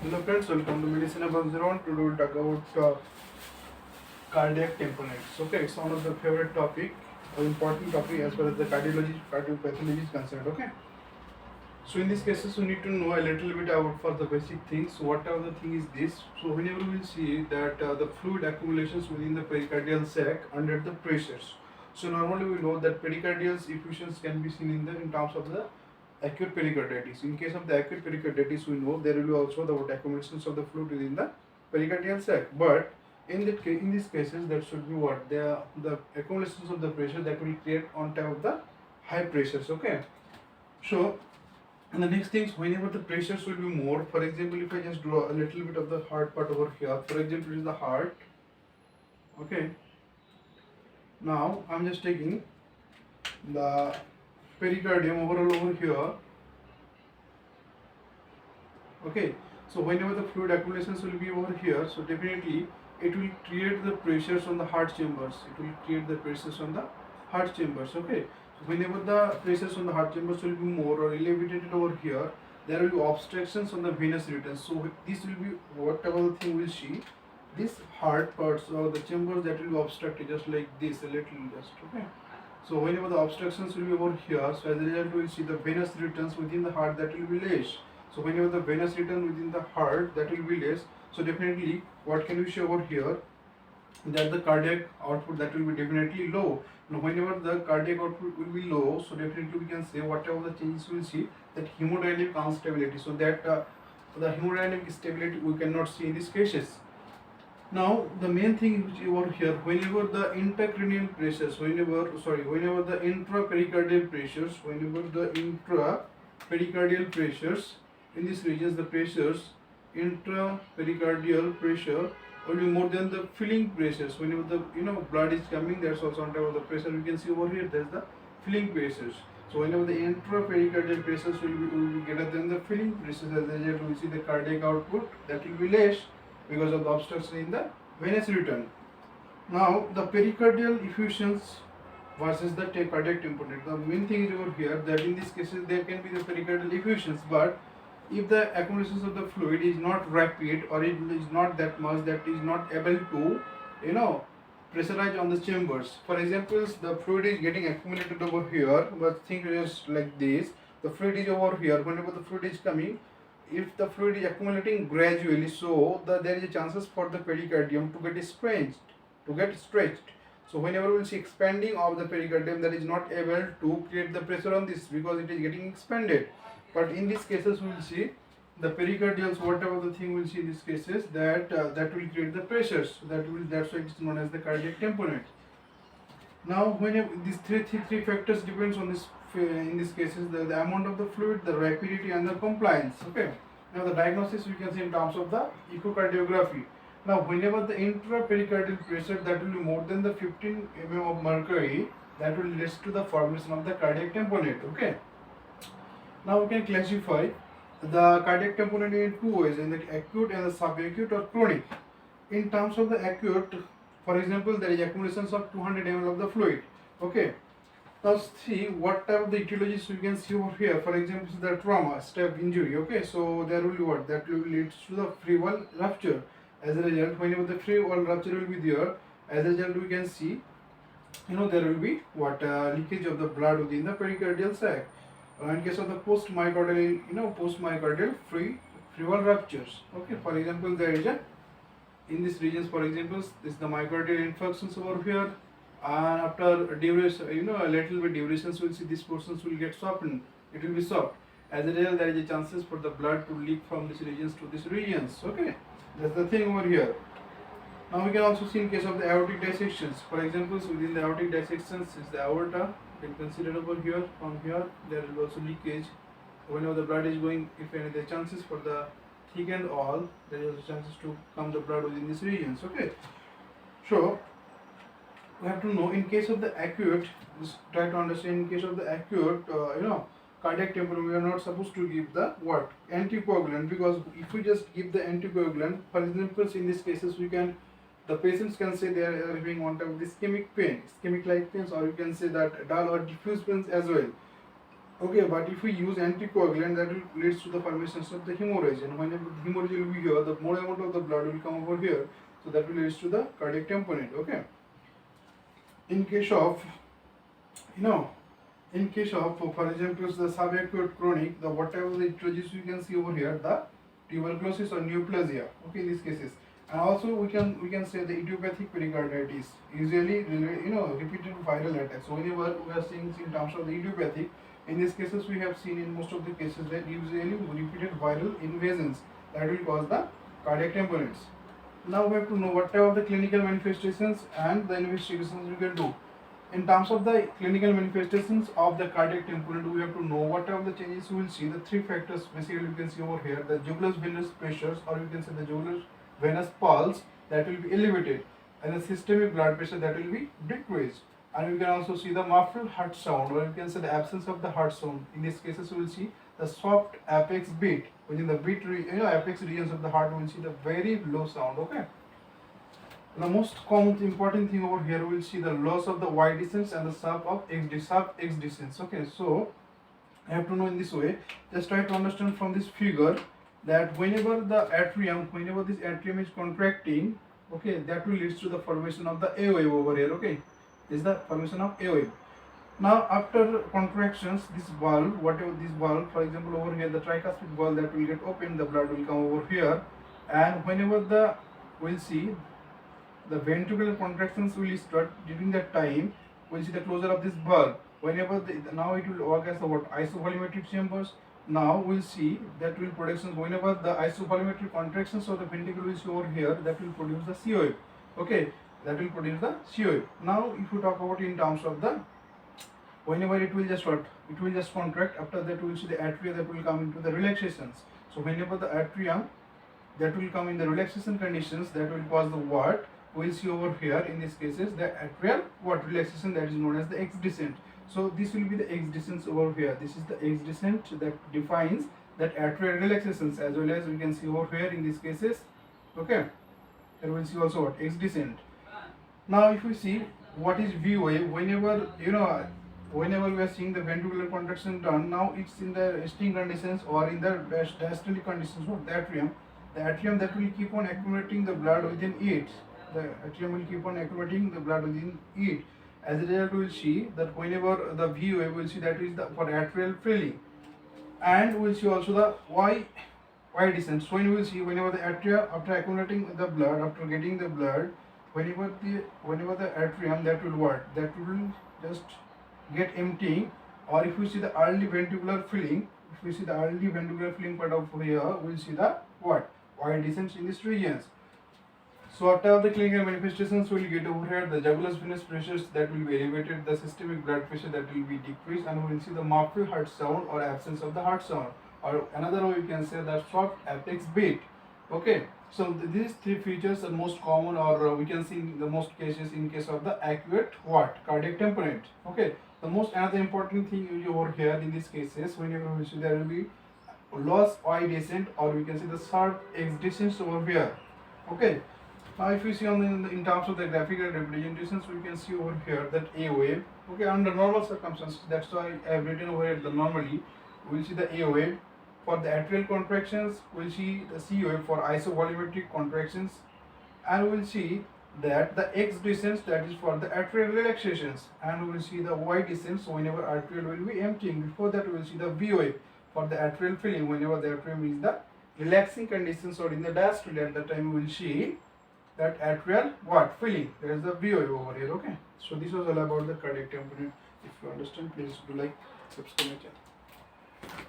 Hello friends, welcome to Medicine Above Zero. Today we'll talk about cardiac tamponades. Okay, it's one of the favorite topic, or important topic as far as the cardiopathy is concerned. Okay, so in these cases we need to know a little bit about for the basic things. So whatever the thing is this. So whenever we will see that the fluid accumulations within the pericardial sac under the pressures. So normally we know that pericardial effusions can be seen in terms of the acute pericarditis. In case of the acute pericarditis, we know there will be also the accumulations of the fluid within the pericardial sac. But in these cases, that should be what the accumulations of the pressure that will create on top of the high pressures. Okay. So and the next things, whenever the pressures will be more, for example, if I just draw a little bit of the heart part over here, for example, it is the heart. Okay. Now I'm just taking the pericardium overall over here. Okay, so whenever the fluid accumulations will be over here, so definitely it will create the pressures on the heart chambers. It will create the pressures on the heart chambers. Okay, so whenever the pressures on the heart chambers will be more or elevated over here, there will be obstructions on the venous returns. So this will be whatever the thing will see. This heart parts or the chambers that will be obstructed just like this, a little just. Okay. So whenever the obstructions will be over here, so as a result we will see the venous returns within the heart that will be less. So whenever the venous return within the heart that will be less, so definitely what can we show over here? That the cardiac output that will be definitely low. Now whenever the cardiac output will be low, so definitely we can say whatever the changes we will see, that hemodynamic instability. So that the hemodynamic stability we cannot see in these cases. Now the main thing which over here, whenever the intracranial pressures, whenever the intrapericardial pressures in these regions, the pressures intrapericardial pressure will be more than the filling pressures. Whenever the blood is coming, that's also on top of the pressure. You can see over here there's the filling pressures. So whenever the intrapericardial pressures will be greater than the filling pressures, as a result we see the cardiac output that will be less because of the obstruction in the venous return. Now the pericardial effusions versus the cardiac tamponade. The main thing is over here that in these cases there can be the pericardial effusions, but if the accumulations of the fluid is not rapid or it is not that much that is not able to pressurize on the chambers. For example, the fluid is getting accumulated over here, but think just like this. The fluid is over here. Whenever the fluid is coming, if the fluid is accumulating gradually, so there is a chances for the pericardium to get stretched. So whenever we will see expanding of the pericardium, that is not able to create the pressure on this because it is getting expanded. But in these cases, we will see the pericardials, whatever the thing we will see in these cases, that will create the pressures. That's why it is known as the cardiac tamponade. Now, whenever these three factors depends on this in these cases, the amount of the fluid, the rapidity, and the compliance. Okay. Now the diagnosis we can see in terms of the echocardiography. Now, whenever the intrapericardial pressure that will be more than the 15 mm of mercury, that will lead to the formation of the cardiac tamponade. Okay. Now we can classify the cardiac tamponade in two ways: in the acute and the subacute or chronic. In terms of the acute, for example, there is accumulations of 200 ml of the fluid. Okay. Now see what type of the etiologies we can see over here. For example, the trauma, stab injury. Okay, so there will be what? That will lead to the free wall rupture. As a result, whenever the free wall rupture will be there, as a result we can see, there will be what leakage of the blood within the pericardial sac. In case of the post-myocardial free wall ruptures. Okay, for example, there is in these regions, for example, this is the myocardial infarctions over here. And after duration, a little bit durations, we'll see these portions will get softened. It will be soft. As a result, there is a chances for the blood to leak from these regions to these regions. Okay, that's the thing over here. Now we can also see in case of the aortic dissections. For example, within the aortic dissections is the aorta. You can consider over here. From here, there will also leakage. Whenever the blood is going, if any the chances for the thick and all, there is chances to come the blood within these regions. Okay, so we have to know in case of the acute, just try to understand in case of the acute, cardiac tamponade, we are not supposed to give the what? Anticoagulant, because if we just give the anticoagulant, for example, in these cases, the patients can say they are having one type of ischemic pain, ischemic like pains, or you can say that dull or diffuse pains as well. Okay, but if we use anticoagulant, that will leads to the formation of the hemorrhage, and whenever the hemorrhage will be here, the more amount of the blood will come over here, so that will leads to the cardiac tamponade. Okay. In case of, you know, in case of, for example, the subacute chronic, the whatever the etiologies you can see over here, the tuberculosis or neoplasia. Okay, in these cases, and also we can say the idiopathic pericarditis, usually repeated viral attacks. So whenever we are seeing in terms of the idiopathic, in these cases we have seen in most of the cases that usually repeated viral invasions that will cause the cardiac tamponades. Now we have to know what are the clinical manifestations and the investigations we can do. In terms of the clinical manifestations of the cardiac tamponade, we have to know what are the changes we will see. The three factors basically you can see over here: the jugular venous pressures, or you can say the jugular venous pulse, that will be elevated, and the systemic blood pressure, that will be decreased. And we can also see the muffled heart sound, or you can say the absence of the heart sound. In these cases, we will see the soft apex beat. Within the apex regions of the heart, we will see the very low sound. Okay. The most common important thing over here, we will see the loss of the Y descents and the sub X descents. Okay, so I have to know in this way. Just try to understand from this figure that whenever this atrium is contracting, okay, that will lead to the formation of the A wave over here. Okay, this is the formation of A wave. Now after contractions, this valve, for example over here, the tricuspid valve, that will get open, the blood will come over here, and whenever we'll see the ventricular contractions will start during that time, we'll see the closure of this valve. Whenever now it will work as the isovolumetric chambers. Now we'll see that will production, whenever the isovolumetric contractions of the ventricle will see over here, that will produce the C wave. Okay, that will produce the C wave. Now if you talk about in terms of the, whenever it will just contract, after that we will see the atria that will come into the relaxations. So whenever the atrium that will come in the relaxation conditions, that will cause the what we will see over here. In these cases, the atrial relaxation, that is known as the X descent. So this will be the X descent over here. This is the X descent that defines that atrial relaxations, as well as we can see over here in these cases. Okay, and we will see also what X descent. Now if we see what is V wave, whenever we are seeing the ventricular contraction done, now it's in the resting conditions or in the diastolic conditions of the atrium. The atrium that will keep on accumulating the blood within it. The atrium will keep on accumulating the blood within it. As a result, we will see that whenever the V wave, we will see that is the for atrial filling, and we will see also the Y descent. So we will see whenever the atria, after accumulating the blood, after getting the blood, whenever the atrium, that will just get emptying. Or if we see the early ventricular filling, part of here, we will see the what Y descent in these regions. So after the clinical manifestations, we will get over here the jugular venous pressures, that will be elevated, the systemic blood pressure, that will be decreased, and we will see the muffled heart sound or absence of the heart sound, or another way we can say the soft apex beat. Okay, so these three features are most common, or we can see in the most cases in case of the acute cardiac tamponade. Okay, the most another important thing is over here in these cases, whenever we see there will be loss Y descent, or we can see the sharp X descent over here. Okay. Now if you see in terms of the graphical representations, we can see over here that A wave. Okay, under normal circumstances, that's why I have written over here the normally. We will see the A wave for the atrial contractions. We will see the C wave for isovolumetric contractions, and we will see that the X descents, that is for the atrial relaxations, and we will see the Y descents whenever atrial will be emptying. Before that, we will see the V wave for the atrial filling, whenever the atrium is the relaxing conditions or in the diastole. At that time, we will see that atrial filling. There is the V wave over here. Okay, so this was all about the cardiac tamponade. If you understand, please do like, subscribe my channel.